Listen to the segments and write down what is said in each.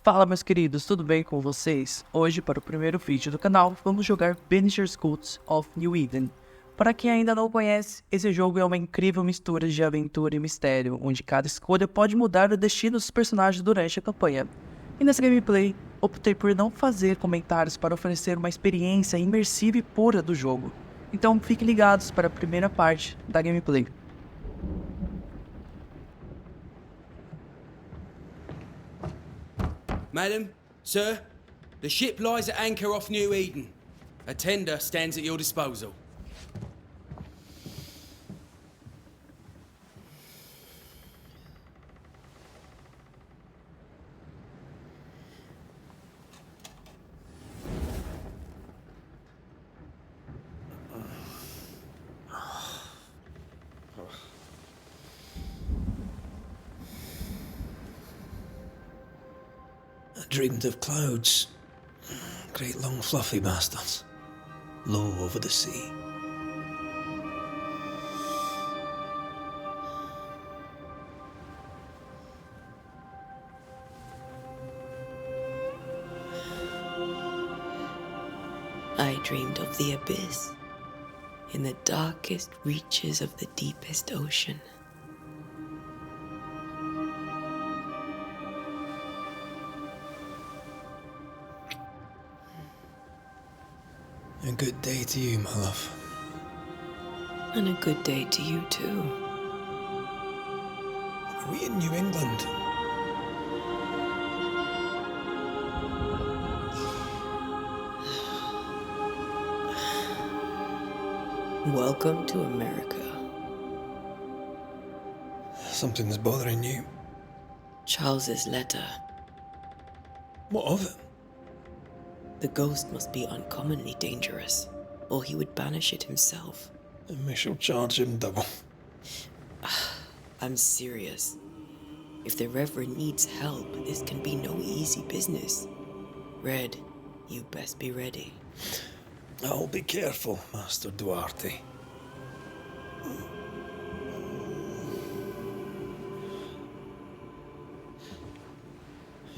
Fala meus queridos, tudo bem com vocês? Hoje, para o primeiro vídeo do canal, vamos jogar Banishers of New Eden. Para quem ainda não conhece, esse jogo é uma incrível mistura de aventura e mistério, onde cada escolha pode mudar o destino dos personagens durante a campanha. E nessa gameplay, optei por não fazer comentários para oferecer uma experiência imersiva e pura do jogo. Então fiquem ligados para a primeira parte da gameplay. Madam, sir, the ship lies at anchor off New Eden. A tender stands at your disposal. I dreamed of clouds, great long fluffy bastards, low over the sea. I dreamed of the abyss, in the darkest reaches of the deepest ocean. A good day to you, my love. And a good day to you too. Are we in New England? Welcome to America. Something's bothering you. Charles's letter. What of it? The ghost must be uncommonly dangerous, or he would banish it himself. And we shall charge him double. I'm serious. If the Reverend needs help, this can be no easy business. Red, you best be ready. I'll be careful, Master Duarte.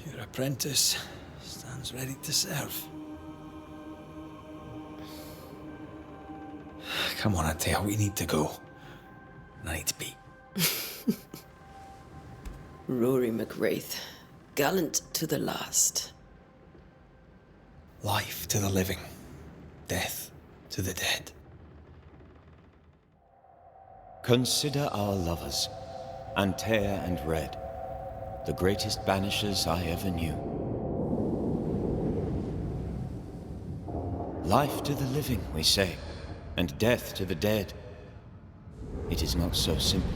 Your apprentice stands ready to serve. Come on, Atea, we need to go. I need to be. Rory McWraith, gallant to the last. Life to the living, death to the dead. Consider our lovers, Antea and Red, the greatest banishers I ever knew. Life to the living, we say, and death to the dead. It is not so simple.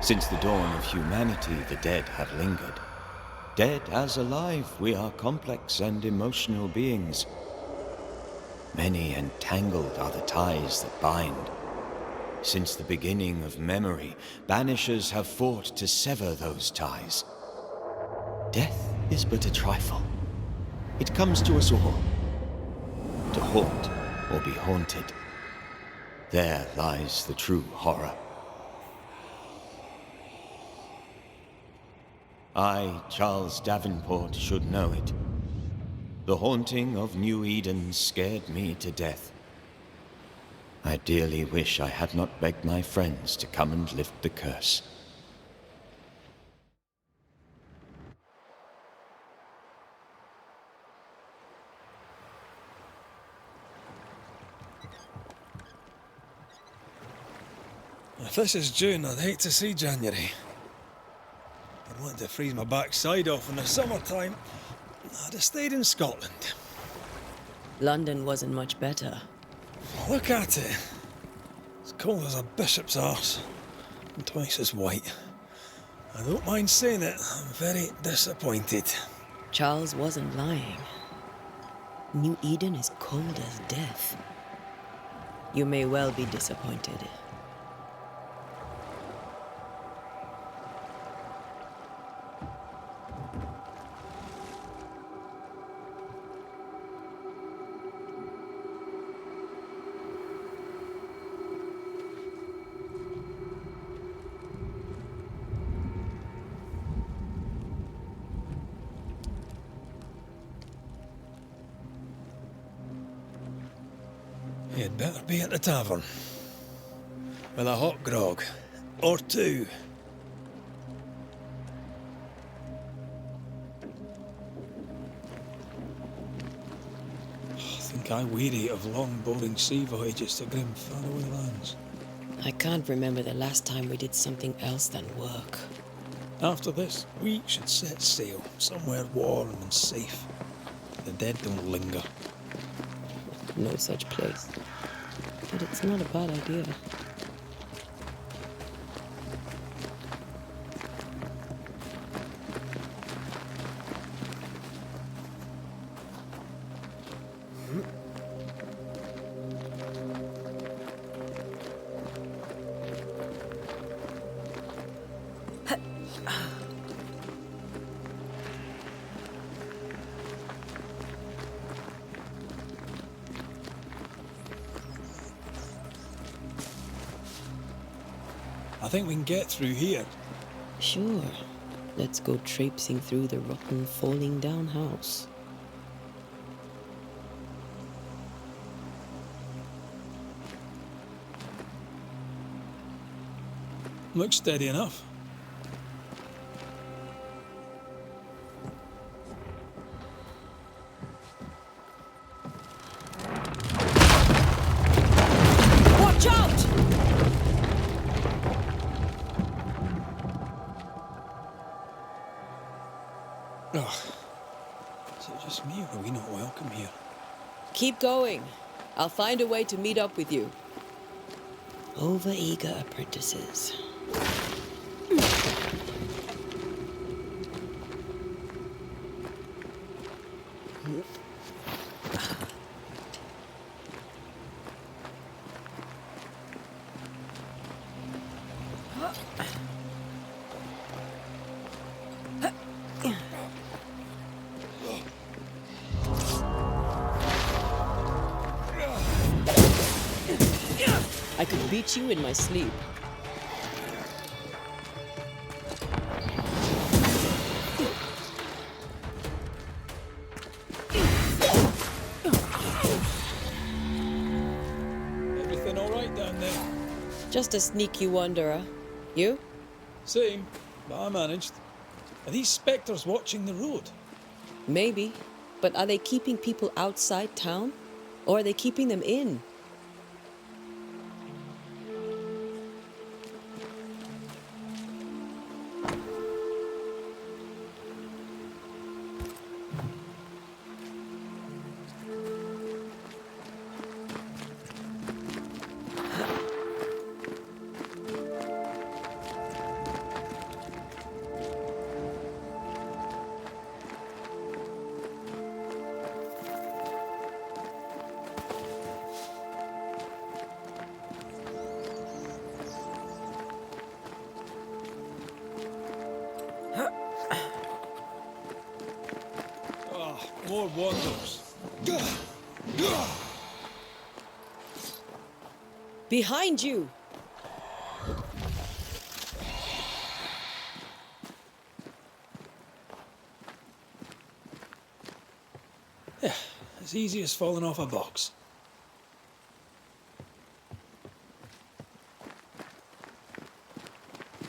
Since the dawn of humanity, the dead have lingered. Dead as alive, we are complex and emotional beings. Many and tangled are the ties that bind. Since the beginning of memory, banishers have fought to sever those ties. Death is but a trifle. It comes to us all. To haunt or be haunted. There lies the true horror. I, Charles Davenport, should know it. The haunting of New Eden scared me to death. I dearly wish I had not begged my friends to come and lift the curse. If this is June, I'd hate to see January. I'd want to freeze my backside off in the summertime. I'd have stayed in Scotland. London wasn't much better. Look at it. It's cold as a bishop's arse. And twice as white. I don't mind saying it, I'm very disappointed. Charles wasn't lying. New Eden is cold as death. You may well be disappointed. You'd better be at the tavern. With a hot grog. Or two. I think I weary of long, boring sea voyages to grim, faraway lands. I can't remember the last time we did something else than work. After this, we should set sail somewhere warm and safe. The dead don't linger. No such place. But it's not a bad idea. I think we can get through here. Sure. Let's go traipsing through the rotten, falling down house. Looks steady enough. Watch out! Oh, is it just me or are we not welcome here? Keep going. I'll find a way to meet up with you. Over-eager apprentices. I could beat you in my sleep. Everything all right down there? Just a sneaky wanderer. You? Same, but I managed. Are these spectres watching the road? Maybe. But are they keeping people outside town? Or are they keeping them in? More wonders. Behind you! Yeah, as easy as falling off a box.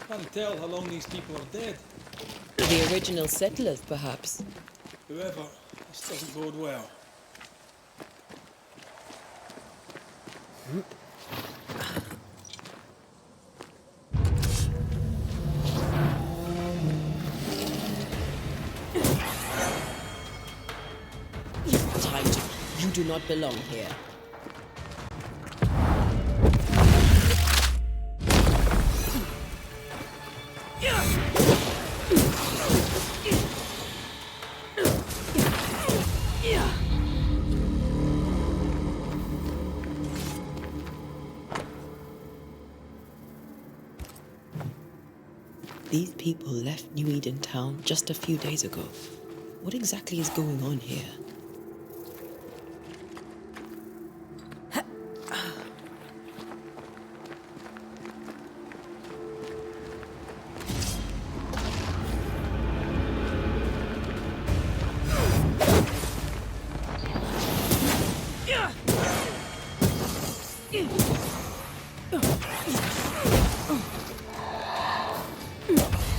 Can't tell how long these people are dead. The original settlers, perhaps. Whoever, this doesn't bode well. Time to... You do not belong here. These people left New Eden town just a few days ago. What exactly is going on here?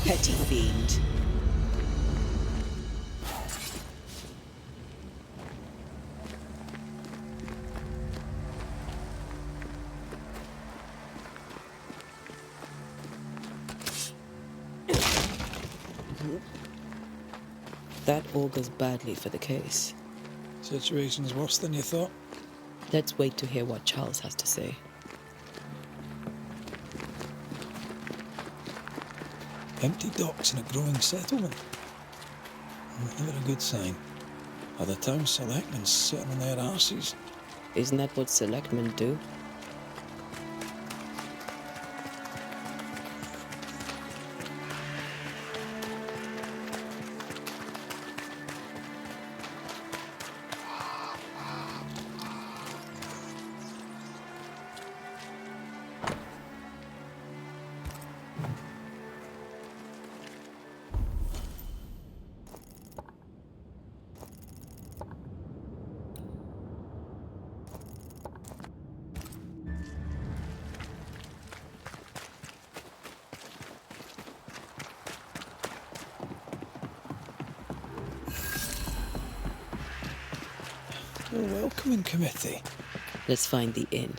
Petty fiend. That augurs badly for the case. Situation's worse than you thought. Let's wait to hear what Charles has to say. Empty docks in a growing settlement. Never a good sign. Are the town selectmen sitting on their arses? Isn't that what selectmen do? A welcoming committee. Let's find the inn.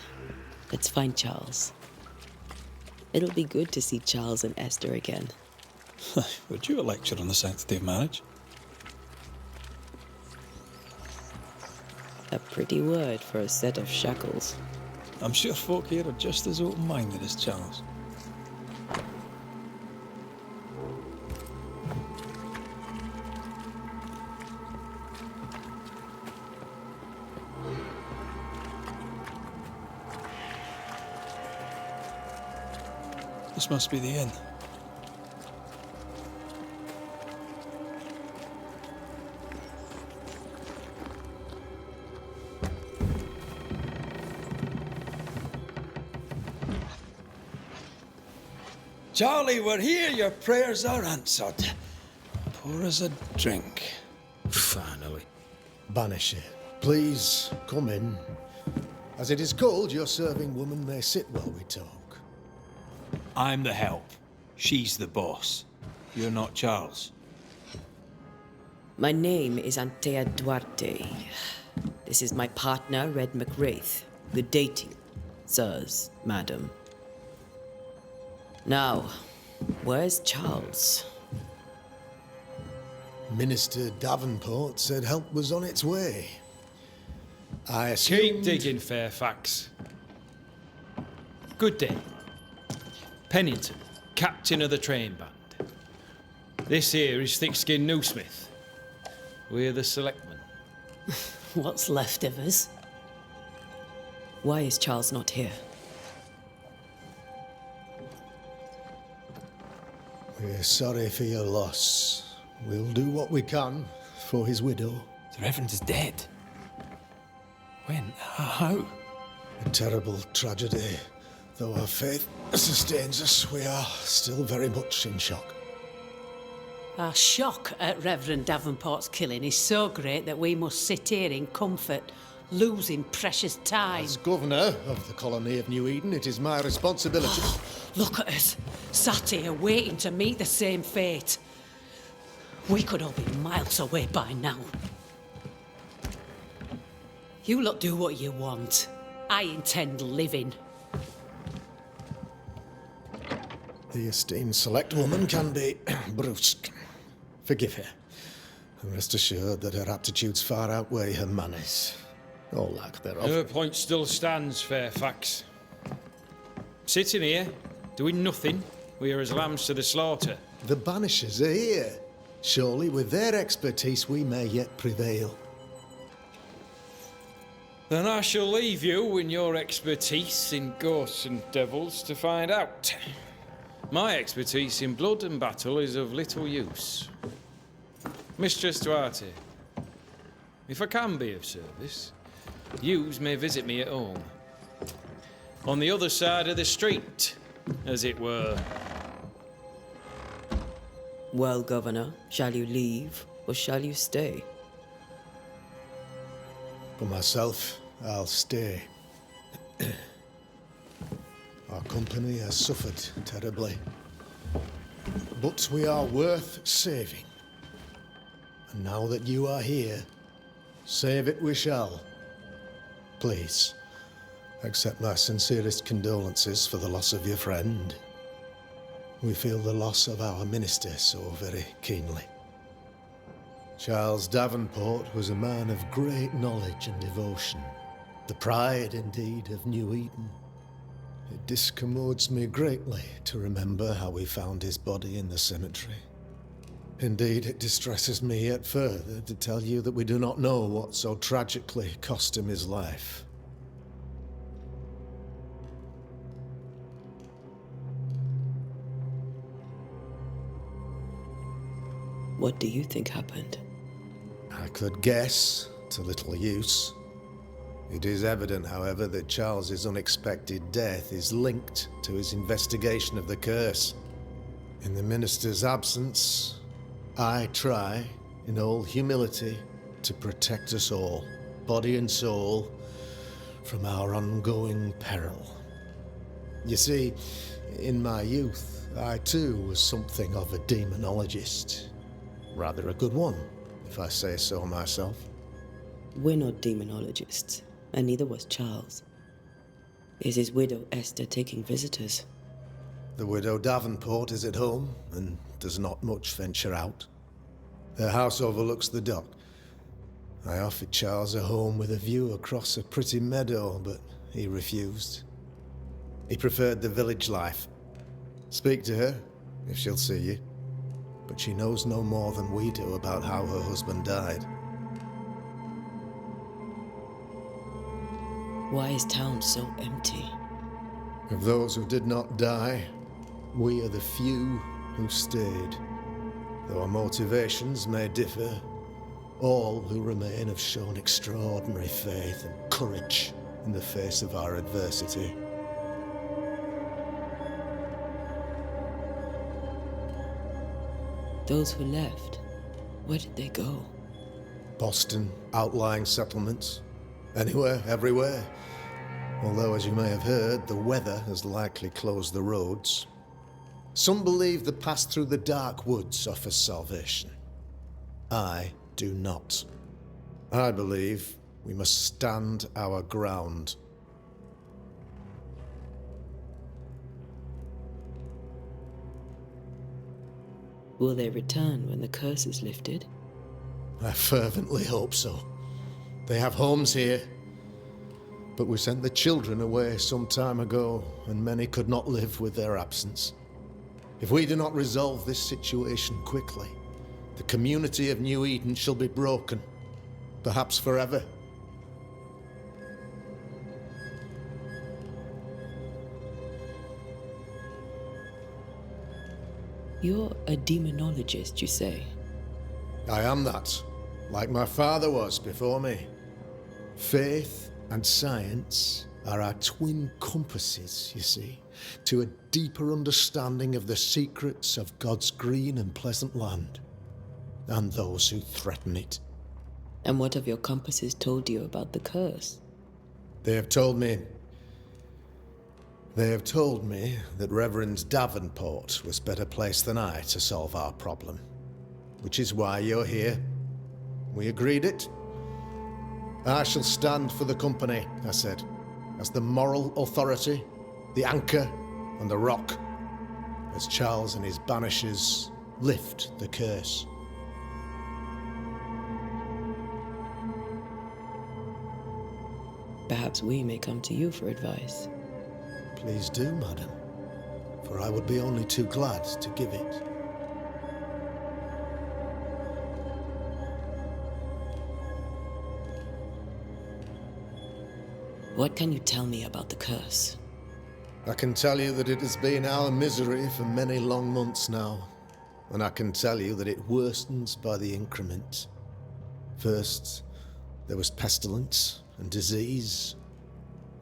Let's find Charles. It'll be good to see Charles and Esther again. Would you a lecture on the sanctity of marriage? A pretty word for a set of shackles. I'm sure folk here are just as open-minded as Charles. This must be the inn. Charlie, we're here. Your prayers are answered. Pour us a drink. Finally. Banisher, please come in. As it is cold, your serving woman may sit while we talk. I'm the help. She's the boss. You're not Charles. My name is Antea Duarte. This is my partner, Red McWraith. Good day to you, sirs, madam. Now, where's Charles? Minister Davenport said help was on its way. I Keep assumed... digging, Fairfax. Good day. Pennington, captain of the train band. This here is thick-skinned Newsmith. We're the selectmen. What's left of us? Why is Charles not here? We're sorry for your loss. We'll do what we can for his widow. The Reverend is dead. When? How? A terrible tragedy. Though our faith sustains us, we are still very much in shock. Our shock at Reverend Davenport's killing is so great that we must sit here in comfort, losing precious time. As governor of the colony of New Eden, it is my responsibility... Look at us, sat here waiting to meet the same fate. We could all be miles away by now. You lot do what you want. I intend living. The esteemed select woman can be brusque. Forgive her. And rest assured that her aptitudes far outweigh her manners. Or lack thereof. Her point still stands, Fairfax. Sitting here, doing nothing, we are as lambs to the slaughter. The Banishers are here. Surely with their expertise we may yet prevail. Then I shall leave you in your expertise in ghosts and devils to find out. My expertise in blood and battle is of little use. Mistress Duarte, if I can be of service, yous may visit me at home. On the other side of the street, as it were. Well, Governor, shall you leave or shall you stay? For myself, I'll stay. Our company has suffered terribly. but we are worth saving. And now that you are here, save it we shall. Please, accept my sincerest condolences for the loss of your friend. We feel the loss of our minister so very keenly. Charles Davenport was a man of great knowledge and devotion, the pride indeed of New Eden. It discommodes me greatly to remember how we found his body in the cemetery. Indeed, it distresses me yet further to tell you that we do not know what so tragically cost him his life. What do you think happened? I could guess, to little use. It is evident, however, that Charles's unexpected death is linked to his investigation of the curse. In the minister's absence, I try, in all humility, to protect us all, body and soul, from our ongoing peril. You see, in my youth, I too was something of a demonologist. Rather a good one, if I say so myself. We're not demonologists, and neither was Charles. Is his widow Esther taking visitors? The widow Davenport is at home, and does not much venture out. Their house overlooks the dock. I offered Charles a home with a view across a pretty meadow, but he refused. He preferred the village life. Speak to her, if she'll see you. But she knows no more than we do about how her husband died. Why is town so empty? Of those who did not die, we are the few who stayed. Though our motivations may differ, all who remain have shown extraordinary faith and courage in the face of our adversity. Those who left, where did they go? Boston, outlying settlements. Anywhere, everywhere. Although, as you may have heard, the weather has likely closed the roads. Some believe the path through the dark woods offers salvation. I do not. I believe we must stand our ground. Will they return when the curse is lifted? I fervently hope so. They have homes here. But we sent the children away some time ago, and many could not live with their absence. If we do not resolve this situation quickly, the community of New Eden shall be broken, perhaps forever. You're a demonologist, you say? I am that, like my father was before me. Faith and science are our twin compasses, you see, to a deeper understanding of the secrets of God's green and pleasant land, and those who threaten it. And what have your compasses told you about the curse? They have told me that Reverend Davenport was better placed than I to solve our problem, which is why you're here. We agreed it. I shall stand for the company, I said, as the moral authority, the anchor, and the rock, as Charles and his Banishers lift the curse. Perhaps we may come to you for advice. Please do, madam, for I would be only too glad to give it. What can you tell me about the curse? I can tell you that it has been our misery for many long months now, and I can tell you that it worstens by the increment. First, there was pestilence and disease.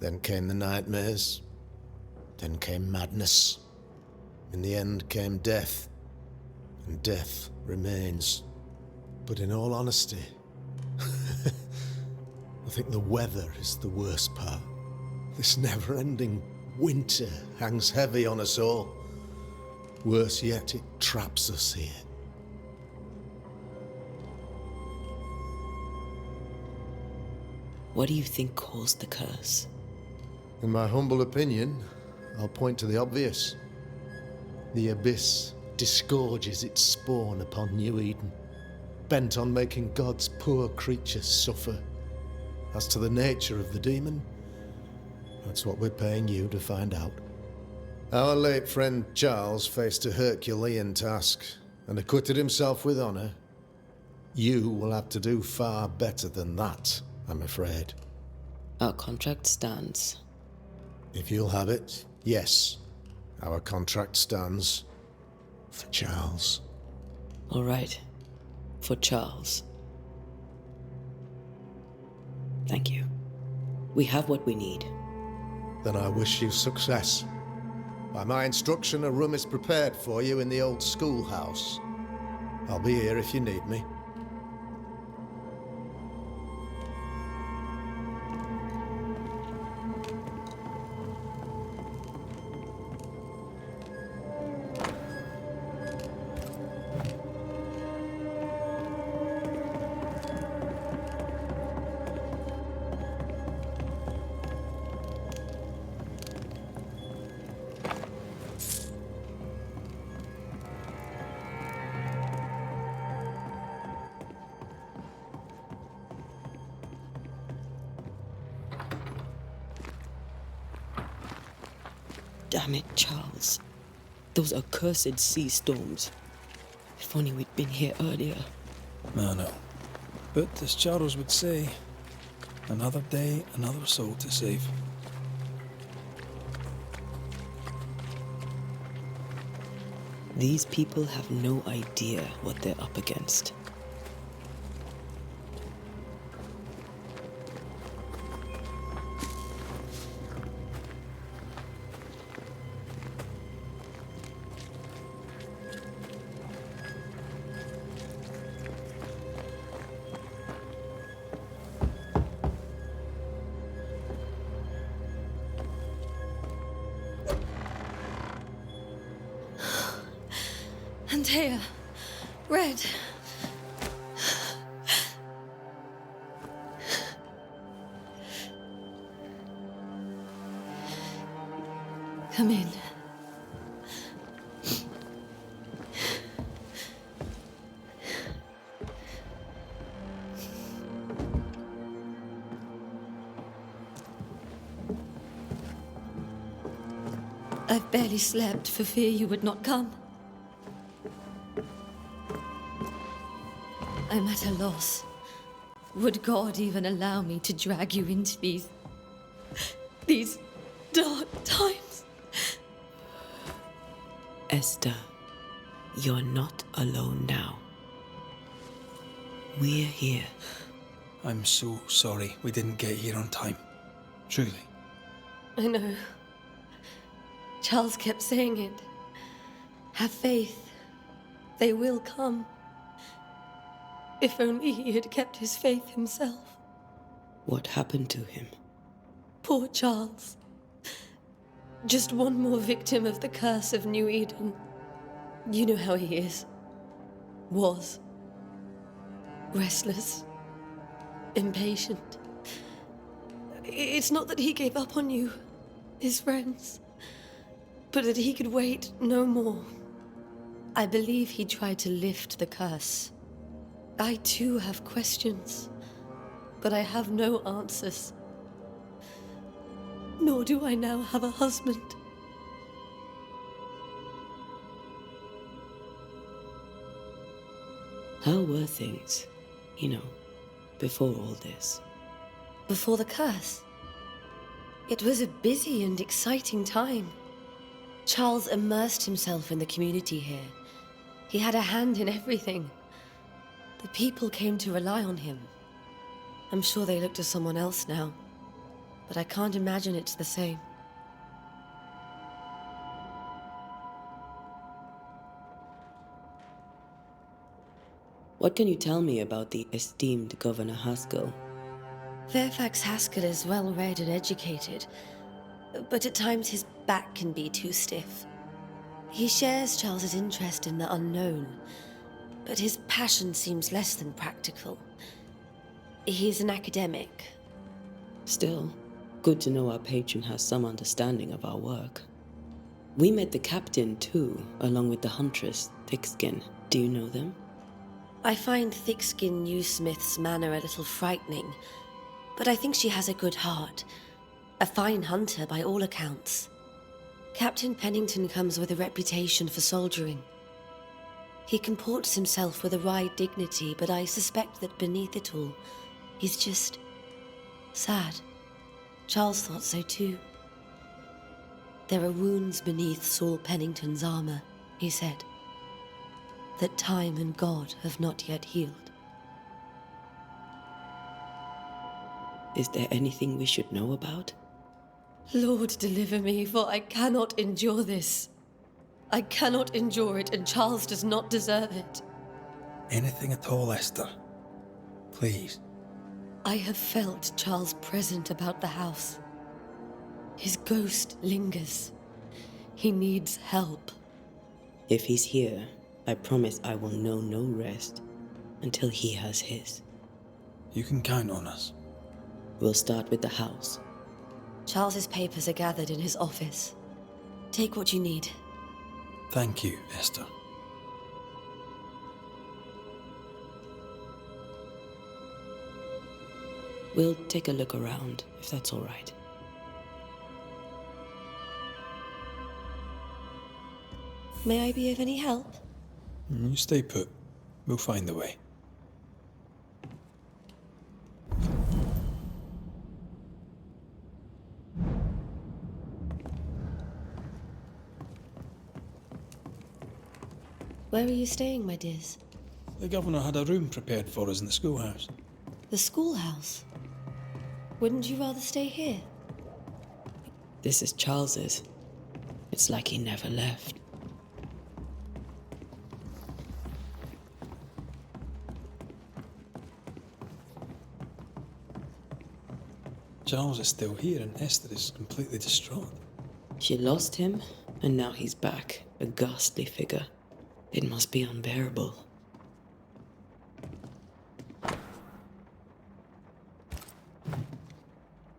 Then came the nightmares. Then came madness. In the end came death, and death remains. But in all honesty, I think the weather is the worst part. This never-ending winter hangs heavy on us all. Worse yet, it traps us here. What do you think caused the curse? In my humble opinion, I'll point to the obvious. The Abyss disgorges its spawn upon New Eden, bent on making God's poor creatures suffer. As to the nature of the demon, that's what we're paying you to find out. Our late friend Charles faced a Herculean task and acquitted himself with honor. You will have to do far better than that, I'm afraid. Our contract stands. If you'll have it, yes. Our contract stands for Charles. All right. For Charles. Thank you. We have what we need. Then I wish you success. By my instruction, a room is prepared for you in the old schoolhouse. I'll be here if you need me. Damn it, Charles. Those accursed sea storms. If only we'd been here earlier. I know. But as Charles would say, another day, another soul to save. These people have no idea what they're up against. Antea, Red. Come in. I've barely slept for fear you would not come. I'm at a loss. Would God even allow me to drag you into these dark times? Esther, you're not alone now. We're here. I'm so sorry we didn't get here on time. Truly. I know. Charles kept saying it. Have faith. They will come. If only he had kept his faith himself. What happened to him? Poor Charles. Just one more victim of the curse of New Eden. You know how he is. Was. Restless. Impatient. It's not that he gave up on you, his friends, but that he could wait no more. I believe he tried to lift the curse. I too have questions, but I have no answers. Nor do I now have a husband. How were things, before all this? Before the curse? It was a busy and exciting time. Charles immersed himself in the community here. He had a hand in everything. The people came to rely on him. I'm sure they look to someone else now, but I can't imagine it's the same. What can you tell me about the esteemed Governor Haskell? Fairfax Haskell is well-read and educated, but at times his back can be too stiff. He shares Charles's interest in the unknown, but his passion seems less than practical. He's an academic. Still, good to know our patron has some understanding of our work. We met the captain, too, along with the huntress, Thickskin. Do you know them? I find Thickskin Newsmith's manner a little frightening, but I think she has a good heart. A fine hunter by all accounts. Captain Pennington comes with a reputation for soldiering. He comports himself with a wry dignity, but I suspect that beneath it all, he's just sad. Charles thought so too. There are wounds beneath Saul Pennington's armor, he said, that time and God have not yet healed. Is there anything we should know about? Lord, deliver me, for I cannot endure this. I cannot endure it, and Charles does not deserve it. Anything at all, Esther. Please. I have felt Charles present about the house. His ghost lingers. He needs help. If he's here, I promise I will know no rest until he has his. You can count on us. We'll start with the house. Charles's papers are gathered in his office. Take what you need. Thank you, Esther. We'll take a look around, if that's all right. May I be of any help? You stay put. We'll find a way. Where are you staying, my dears? The governor had a room prepared for us in the schoolhouse. The schoolhouse? Wouldn't you rather stay here? This is Charles's. It's like he never left. Charles is still here and Esther is completely distraught. She lost him, and now he's back, a ghastly figure. It must be unbearable.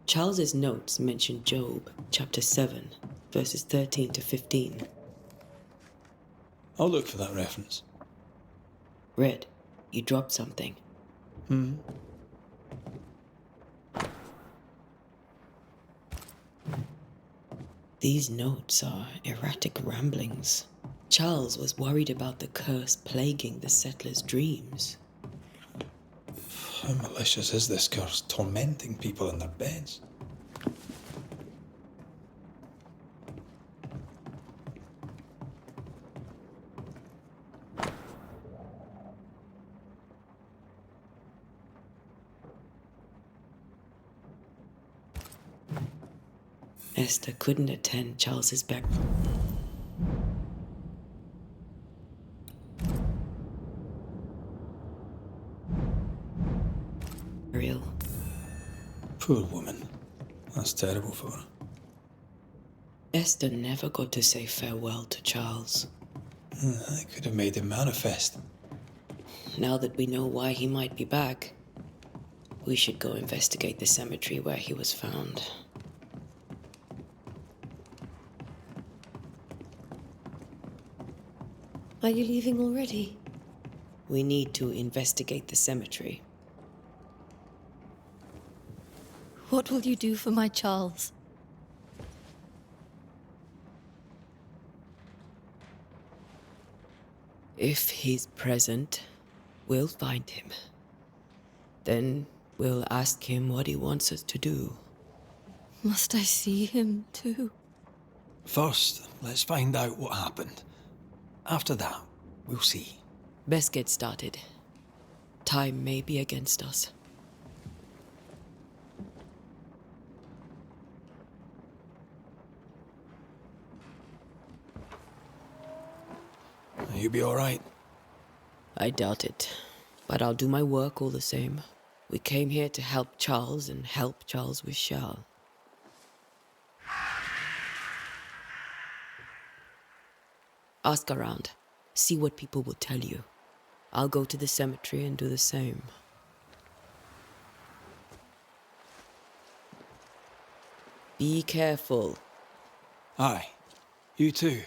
Charles's notes mention Job, chapter 7, verses 13 to 15. I'll look for that reference. Red, you dropped something. These notes are erratic ramblings. Charles was worried about the curse plaguing the settlers' dreams. How malicious is this curse, tormenting people in their beds? Esther couldn't attend Charles's burial. Poor woman. That's terrible for her. Esther never got to say farewell to Charles. I could have made him manifest. Now that we know why he might be back, we should go investigate the cemetery where he was found. Are you leaving already? We need to investigate the cemetery. What will you do for my Charles? If he's present, we'll find him. Then we'll ask him what he wants us to do. Must I see him too? First, let's find out what happened. After that, we'll see. Best get started. Time may be against us. You'll be all right. I doubt it, but I'll do my work all the same. We came here to help Charles, and help Charles we shall. Ask around. See what people will tell you. I'll go to the cemetery and do the same. Be careful. Aye. You too.